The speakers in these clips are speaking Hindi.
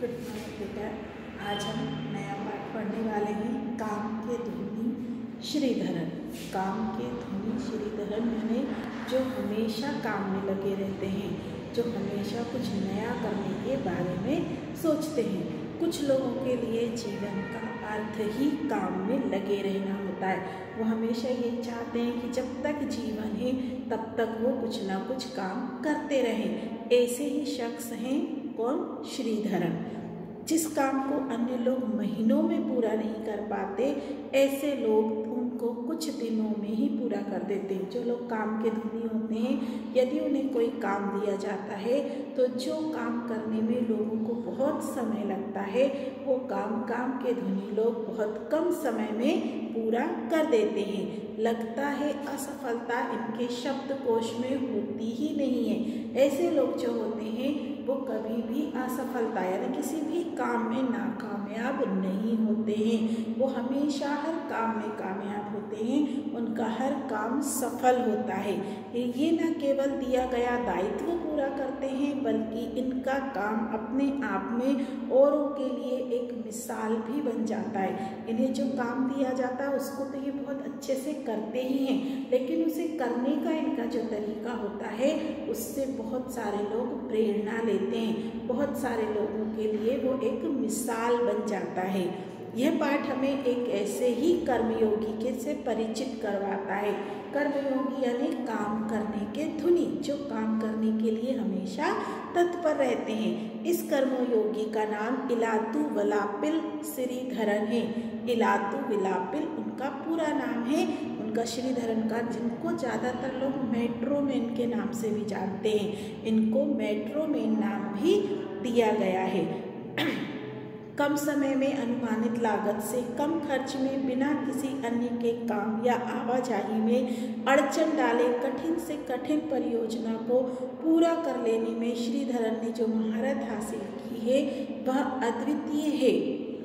गुड मॉर्निंग बेटा। आज हम नया पाठ पढ़ने वाले हैं काम के धुनी श्रीधरन। काम के धुनी श्रीधरन यानी जो हमेशा काम में लगे रहते हैं, जो हमेशा कुछ नया करने के बारे में सोचते हैं। कुछ लोगों के लिए जीवन का अर्थ ही काम में लगे रहना होता है। वो हमेशा ये चाहते हैं कि जब तक जीवन है तब तक वो कुछ ना कुछ काम करते रहें। ऐसे ही शख्स हैं कौन? श्रीधरन। जिस काम को अन्य लोग महीनों में पूरा नहीं कर पाते, ऐसे लोग उनको कुछ दिनों में ही पूरा कर देते हैं। जो लोग काम के धुनी होते हैं, यदि उन्हें कोई काम दिया जाता है तो जो काम करने में लोगों को बहुत समय लगता है, वो काम के धुनी लोग बहुत कम समय में पूरा कर देते हैं। लगता है असफलता इनके शब्दकोश में होती ही नहीं है। ऐसे लोग जो होते हैं वो कभी भी असफलता यानी किसी भी काम में नाकामयाब नहीं होते हैं। वो हमेशा हर काम में कामयाब होते हैं, उनका हर काम सफल होता है। ये न केवल दिया गया दायित्व पूरा करते हैं, बल्कि इनका काम अपने आप में औरों के लिए एक मिसाल भी बन जाता है। इन्हें जो काम दिया जाता है उसको तो ये बहुत अच्छे से करते ही हैं, लेकिन उसे करने का इनका जो तरीका होता है उससे बहुत सारे लोग प्रेरणा लेते हैं। बहुत सारे लोगों के लिए वो एक मिसाल बन जाता है। यह पाठ हमें एक ऐसे ही कर्मयोगी के से परिचित करवाता है। कर्मयोगी यानी काम करने के धुनी, जो काम करने के लिए हमेशा तत्पर रहते हैं। इस कर्मयोगी का नाम इलातु वलापिल श्रीधरन है। इलातु विलापिल उनका पूरा नाम है। उनका श्रीधरन का, जिनको ज़्यादातर लोग मेट्रोमैन के नाम से भी जानते हैं, इनको मेट्रोमैन नाम भी दिया गया है। कम समय में अनुमानित लागत से कम खर्च में बिना किसी अन्य के काम या आवाजाही में अड़चन डाले कठिन से कठिन परियोजना को पूरा कर लेने में श्रीधरन ने जो महारत हासिल की है वह अद्वितीय है।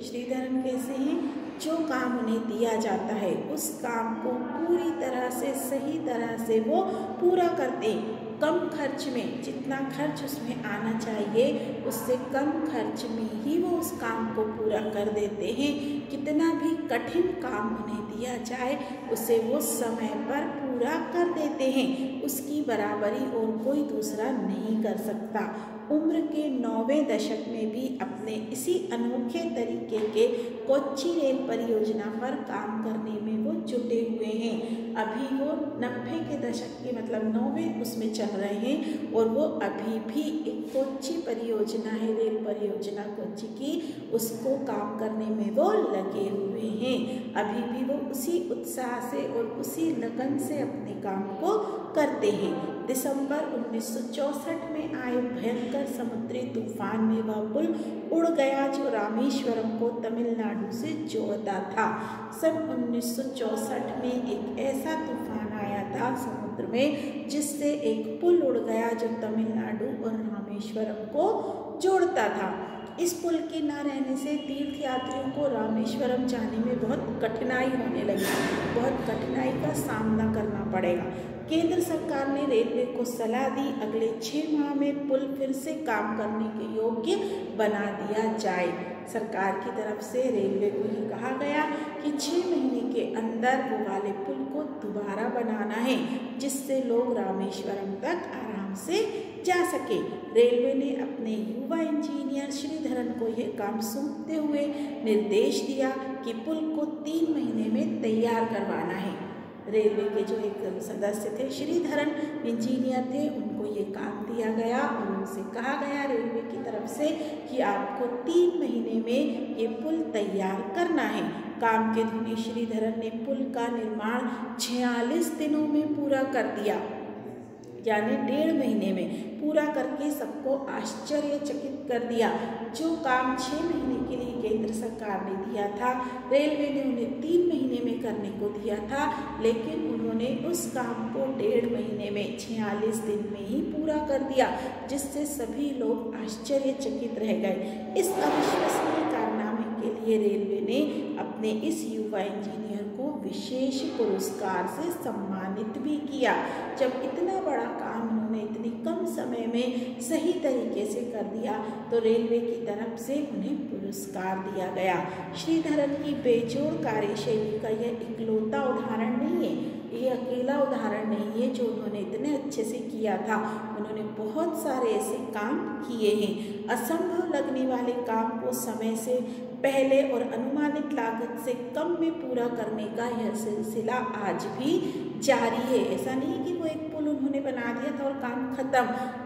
श्रीधरन कैसे हैं? जो काम उन्हें दिया जाता है उस काम को पूरी तरह से सही तरह से वो पूरा करते हैं। कम खर्च में, जितना खर्च उसमें आना चाहिए उससे कम खर्च में ही वो उस काम को पूरा कर देते हैं। कितना भी कठिन काम उन्हें दिया जाए उसे वो समय पर पूरा कर देते हैं। उसकी बराबरी और कोई दूसरा नहीं कर सकता। उम्र के 9वें दशक में भी अपने इसी अनोखे तरीके के कोच्चि रेल परियोजना पर काम करने में वो जुटे हुए हैं। अभी वो 90 के दशक के मतलब 9वें उसमें चल रहे हैं और वो अभी भी एक कोच्चि परियोजना है, रेल परियोजना कोच्चि की, उसको काम करने में वो लगे हुए हैं। अभी भी वो उसी उत्साह से और उसी लगन से अपने काम को करते हैं। दिसंबर 1964 में आए भयंकर समुद्री तूफान में वह पुल उड़ गया जो रामेश्वरम को तमिलनाडु से जोड़ता था। सन 1964 में एक ऐसा तूफान आया था समुद्र में जिससे एक पुल उड़ गया जो तमिलनाडु और रामेश्वरम को जोड़ता था। इस पुल के न रहने से तीर्थयात्रियों को रामेश्वरम जाने में बहुत कठिनाई होने लगी। बहुत कठिनाई का सामना करना पड़ेगा। केंद्र सरकार ने रेलवे को सलाह दी अगले 6 माह में पुल फिर से काम करने के योग्य बना दिया जाए। सरकार की तरफ से रेलवे को ये कहा गया कि 6 महीने के अंदर वो वाले पुल को दोबारा बनाना है जिससे लोग रामेश्वरम तक आराम से जा सके। रेलवे ने अपने युवा इंजीनियर श्रीधरन को यह काम सौंपते हुए निर्देश दिया कि पुल को 3 महीने में तैयार करवाना है। रेलवे के जो एक सदस्य थे, श्रीधरन इंजीनियर थे, उनको ये काम दिया गया और उनसे कहा गया रेलवे की तरफ से कि आपको 3 महीने में ये पुल तैयार करना है। काम के धुनी श्रीधरन ने पुल का निर्माण 46 दिनों में पूरा कर दिया, यानी 1.5 महीने में पूरा करके सबको आश्चर्यचकित कर दिया। जो काम 6 महीने के लिए केंद्र सरकार ने दिया था, रेलवे ने उन्हें 3 महीने में करने को दिया था, लेकिन उन्होंने उस काम को 1.5 महीने में 46 दिन में ही पूरा कर दिया, जिससे सभी लोग आश्चर्यचकित रह गए। इस अविश्वसनीय कारनामे के लिए रेलवे ने अपने इस युवा इंजीनियर को विशेष पुरस्कार से सम्मानित भी किया। जब इतना बड़ा काम उन्होंने इतने कम समय में सही तरीके से कर दिया तो रेलवे की तरफ से उन्हें पुरस्कार दिया गया। श्रीधरन की बेजोड़ कार्यशैली का यह इकलौता उदाहरण नहीं है, ये अकेला उदाहरण नहीं है जो उन्होंने इतने अच्छे से किया था। उन्होंने बहुत सारे ऐसे काम किए हैं। असंभव लगने वाले काम को समय से पहले और अनुमानित लागत से कम में पूरा करने का यह सिलसिला आज भी जारी है। ऐसा नहीं कि वो एक पुल उन्होंने बना दिया था और काम खत्म,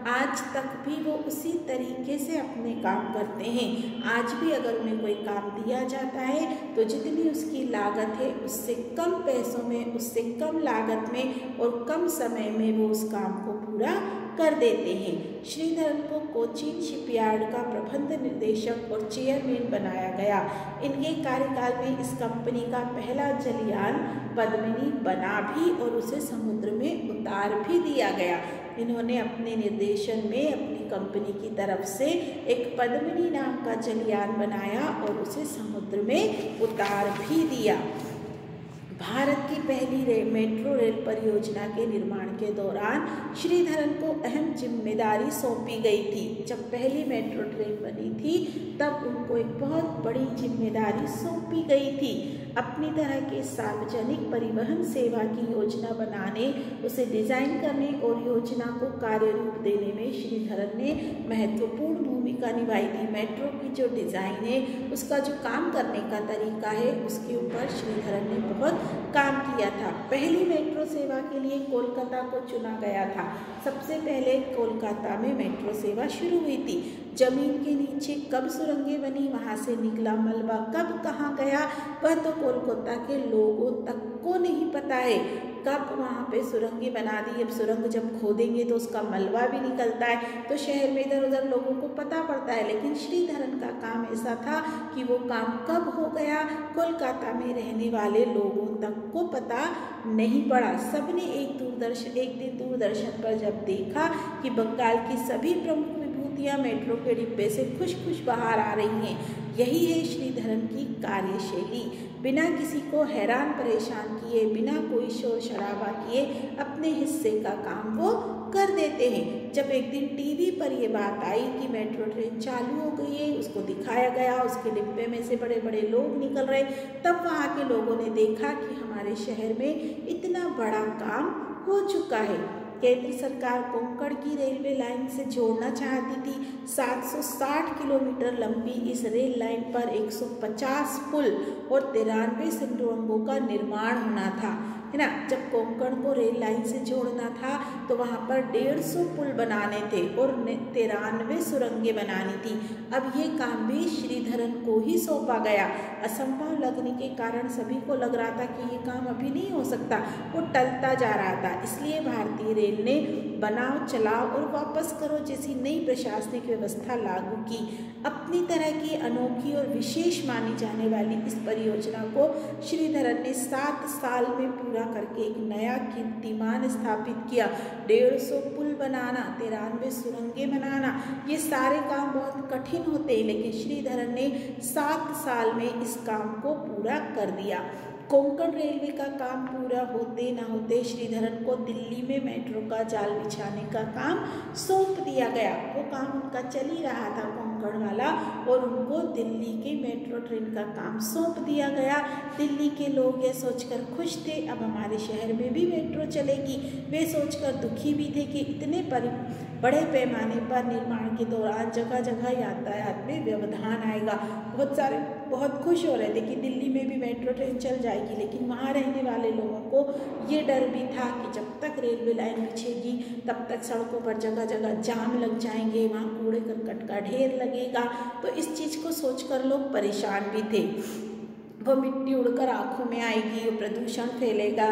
आज तक भी वो उसी तरीके से अपने काम करते हैं। आज भी अगर उन्हें कोई काम दिया जाता है तो जितनी उसकी लागत है उससे कम पैसों में, उससे कम लागत में और कम समय में वो उस काम को पूरा कर देते हैं। श्रीधरन को कोचीन शिपयार्ड का प्रबंध निर्देशक और चेयरमैन बनाया गया। इनके कार्यकाल में इस कंपनी का पहला जलयान पद्मिनी बना भी और उसे समुद्र में उतार भी दिया गया। इन्होंने अपने निर्देशन में अपनी कंपनी की तरफ से एक पद्मिनी नाम का जलयान बनाया और उसे समुद्र में उतार भी दिया। भारत की पहली मेट्रो रेल परियोजना के निर्माण के दौरान श्रीधरन को अहम जिम्मेदारी सौंपी गई थी। जब पहली मेट्रो ट्रेन बनी थी तब उनको एक बहुत बड़ी जिम्मेदारी सौंपी गई थी। अपनी तरह के सार्वजनिक परिवहन सेवा की योजना बनाने, उसे डिजाइन करने और योजना को कार्य रूप देने में श्रीधरन ने महत्वपूर्ण भूमिका निभाई थी। मेट्रो की जो डिज़ाइन है, उसका जो काम करने का तरीका है, उसके ऊपर श्रीधरन ने बहुत काम किया था। पहली मेट्रो सेवा के लिए कोलकाता को चुना गया था। सबसे पहले कोलकाता में मेट्रो सेवा शुरू हुई थी। जमीन के नीचे कब सुरंगें बनी, वहाँ से निकला मलबा कब कहाँ गया, वह तो कोलकाता के लोगों तक को नहीं पता है। कब वहाँ पे सुरंगें बना दी, अब सुरंग जब खोदेंगे तो उसका मलबा भी निकलता है, तो शहर में इधर उधर लोगों को पता पड़ता है। लेकिन श्रीधरन का काम ऐसा था कि वो काम कब हो गया, कोलकाता में रहने वाले लोगों तक को पता नहीं पड़ा। सबने एक दिन दूरदर्शन पर जब देखा कि बंगाल की सभी प्रमुख विभूतियाँ मेट्रो के डिब्बे से खुश खुश बाहर आ रही हैं, यही है श्रीधरन की कार्यशैली। बिना किसी को हैरान परेशान किए, बिना कोई शोर शराबा किए अपने हिस्से का काम वो कर देते हैं। जब एक दिन टीवी पर ये बात आई कि मेट्रो ट्रेन चालू हो गई है, उसको दिखाया गया, उसके डिब्बे में से बड़े बड़े लोग निकल रहे, तब वहाँ के लोगों ने देखा कि हमारे शहर में इतना बड़ा काम हो चुका है। केंद्र सरकार कोंकण की रेलवे लाइन से जोड़ना चाहती थी। 760 किलोमीटर लंबी इस रेल लाइन पर 150 पुल और 93 सुरंगों का निर्माण होना था, है ना। जब कोंकण को रेल लाइन से जोड़ना था तो वहाँ पर 150 पुल बनाने थे और 93 सुरंगें बनानी थी। अब ये काम भी श्रीधरन को ही सौंपा गया। असंभव लगने के कारण सभी को लग रहा था कि ये काम अभी नहीं हो सकता, वो टलता जा रहा था। इसलिए भारतीय रेल ने बनाओ चलाओ और वापस करो जैसी नई प्रशासनिक व्यवस्था लागू की। अपनी तरह की अनोखी और विशेष मानी जाने वाली इस परियोजना को श्रीधरन ने 7 साल में पूरा करके एक नया कीर्तिमान स्थापित किया। 150 पुल बनाना, 93 सुरंगें बनाना, ये सारे काम बहुत कठिन होते हैं, लेकिन श्रीधरन ने 7 साल में इस काम को पूरा कर दिया। कोंकण रेलवे का काम पूरा होते न होते श्रीधरन को दिल्ली में मेट्रो का जाल बिछाने का काम सौंप दिया गया। वो काम उनका चल ही रहा था कोंकण वाला, और उनको दिल्ली के मेट्रो ट्रेन का काम सौंप दिया गया। दिल्ली के लोग ये सोचकर खुश थे अब हमारे शहर में भी मेट्रो चलेगी। वे सोचकर दुखी भी थे कि इतने बड़े पैमाने पर निर्माण के दौरान जगह जगह यातायात में व्यवधान आएगा। बहुत सारे बहुत खुश हो रहे थे कि दिल्ली में भी मेट्रो ट्रेन चल जाएगी, लेकिन वहाँ रहने वाले लोगों को ये डर भी था कि जब तक रेलवे लाइन बिछेगी तब तक सड़कों पर जगह जगह जाम लग जाएंगे, वहाँ कूड़े करकट का ढेर लगेगा। तो इस चीज़ को सोचकर लोग परेशान भी थे। वो मिट्टी उड़कर आँखों में आएगी, वो प्रदूषण फैलेगा।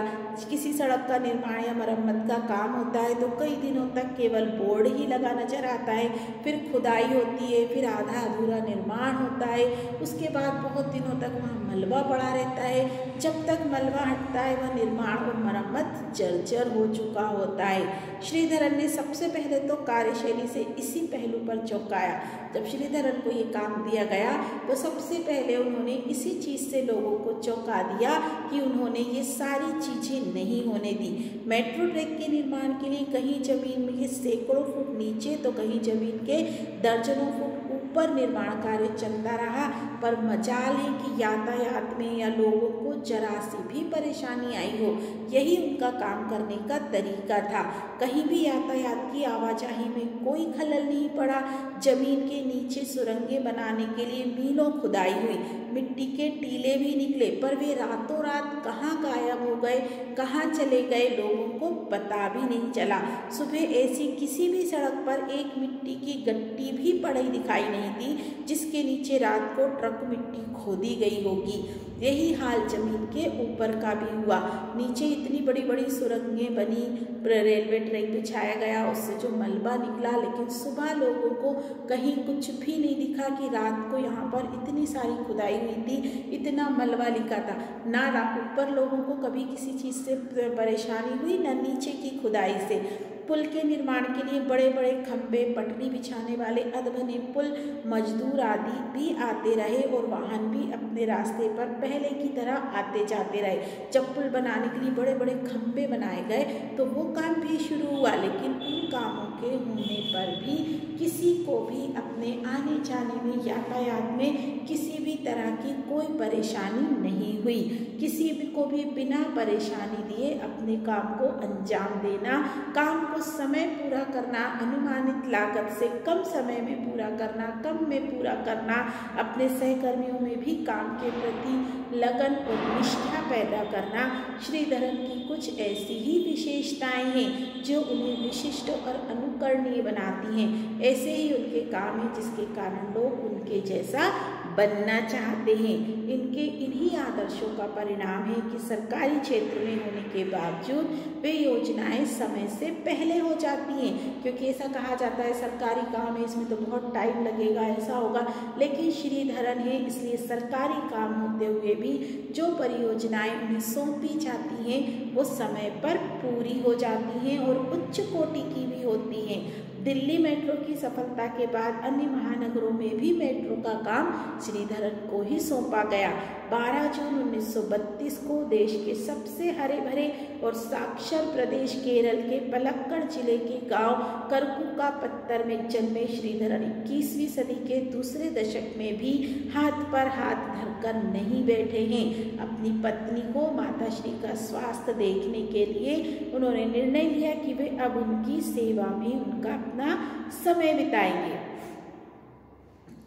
किसी सड़क का निर्माण या मरम्मत का काम होता है तो कई दिनों तक केवल बोर्ड ही लगा नजर आता है, फिर खुदाई होती है, फिर आधा अधूरा निर्माण होता है, उसके बाद बहुत दिनों तक वहाँ मलबा पड़ा रहता है। जब तक मलबा हटता है वह निर्माण और मरम्मत जर्जर हो चुका होता है। श्रीधरन ने सबसे पहले तो कार्यशैली से इसी पहलू पर चौंकाया। जब श्रीधरन को ये काम दिया गया तो सबसे पहले उन्होंने इसी चीज़ से लोगों को चौंका दिया कि उन्होंने ये सारी चीज़ें नहीं होने दी। मेट्रो ट्रैक के निर्माण के लिए कहीं जमीन में सैकड़ों फुट नीचे तो कहीं जमीन के दर्जनों फुट ऊपर निर्माण कार्य चलता रहा, पर मजाल है कि यातायात में या लोगों को जरा सी भी परेशानी आई हो। यही उनका काम करने का तरीका था। कहीं भी यातायात की आवाजाही में कोई खलल नहीं पड़ा। जमीन के नीचे सुरंगें बनाने के लिए मीलों खुदाई हुई, मिट्टी के टीले भी निकले, पर वे रातों रात कहाँ गायब हो गए, कहाँ चले गए, लोगों को पता भी नहीं चला। सुबह ऐसी किसी भी सड़क पर एक मिट्टी की गट्टी भी पड़ी दिखाई नहीं दी जिसके नीचे रात को ट्रक मिट्टी खोदी गई होगी। यही हाल जमीन के ऊपर का भी हुआ। नीचे इतनी बड़ी बड़ी सुरंगें बनी, रेलवे ट्रैक बिछाया गया, उससे जो मलबा निकला, लेकिन सुबह लोगों को कहीं कुछ भी नहीं दिखा कि रात को यहाँ पर इतनी सारी खुदाई हुई थी, इतना मलबा लिखा था। ना ऊपर लोगों को कभी किसी चीज़ से परेशानी हुई, ना नीचे की खुदाई से। पुल के निर्माण के लिए बड़े बड़े खंभे, पटरी बिछाने वाले अधबने पुल, मजदूर आदि भी आते रहे और वाहन भी अपने रास्ते पर पहले की तरह आते जाते रहे। जब पुल बनाने के लिए बड़े बड़े खंभे बनाए गए तो वो काम भी शुरू हुआ, लेकिन उन कामों के होने पर भी किसी को भी अपने आने जाने में, यातायात में किसी भी तरह की कोई परेशानी नहीं हुई। किसी को भी बिना परेशानी दिए अपने काम को अंजाम देना, काम को समय पूरा करना, अनुमानित लागत से कम समय में पूरा करना, कम में पूरा करना, अपने सहकर्मियों में भी काम के प्रति लगन और निष्ठा पैदा करना, श्रीधरन की कुछ ऐसी ही विशेषताएं हैं जो उन्हें विशिष्ट और अनुकरणीय बनाती हैं। ऐसे ही उनके काम हैं जिसके कारण लोग उनके जैसा बनना चाहते हैं। इनके इन्हीं आदर्शों का परिणाम है कि सरकारी क्षेत्र में होने के बावजूद वे योजनाएं समय से पहले हो जाती हैं, क्योंकि ऐसा कहा जाता है सरकारी काम है, इसमें तो बहुत टाइम लगेगा, ऐसा होगा। लेकिन श्रीधरन है, इसलिए सरकारी काम होते हुए भी जो परियोजनाएं उन्हें सौंपी जाती हैं वो समय पर पूरी हो जाती हैं और उच्च कोटि की भी होती हैं। दिल्ली मेट्रो की सफलता के बाद अन्य महानगरों में भी मेट्रो का काम श्रीधरन को ही सौंपा गया। 12 जून 1932 को देश के सबसे हरे भरे और साक्षर प्रदेश केरल के पलक्कड़ जिले के गांव करकुकापत्तर में जन्मे श्रीधरन 21वीं सदी के दूसरे दशक में भी हाथ पर हाथ धरकर नहीं बैठे हैं। अपनी पत्नी को माताश्री का स्वास्थ्य देखने के लिए उन्होंने निर्णय लिया कि वे अब उनकी सेवा में उनका अपना समय बिताएंगे।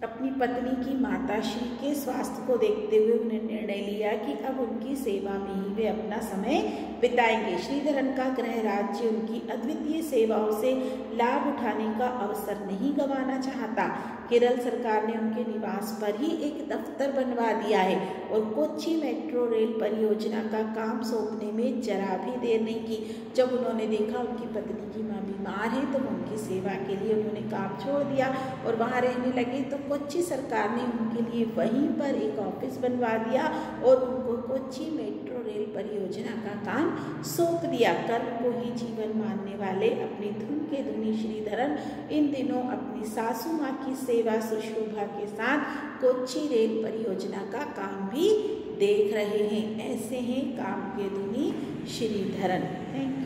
अपनी पत्नी की माताश्री के स्वास्थ्य को देखते हुए उन्हें निर्णय लिया कि अब उनकी सेवा में ही वे अपना समय बिताएंगे। श्रीधरन का गृह राज्य उनकी अद्वितीय सेवाओं से लाभ उठाने का अवसर नहीं गंवाना चाहता। केरल सरकार ने उनके निवास पर ही एक दफ्तर बनवा दिया है और कोच्चि मेट्रो रेल परियोजना का काम सौंपने में जरा भी देर नहीं की। जब उन्होंने देखा उनकी पत्नी की मां बीमार है तो उनकी सेवा के लिए उन्होंने काम छोड़ दिया और वहां रहने लगे। तो कोच्चि सरकार ने उनके लिए वहीं पर एक ऑफिस बनवा दिया और उनको कोच्चि मेट्रो रेल परियोजना का काम सौंप दिया। कर्म को ही जीवन मानने वाले अपनी धुन के धुनी श्रीधरन इन दिनों अपनी सासू माँ की सेवा सुशोभा के साथ कोच्चि रेल परियोजना का काम भी देख रहे हैं। ऐसे हैं काम के धुनी श्रीधरन। Thank you.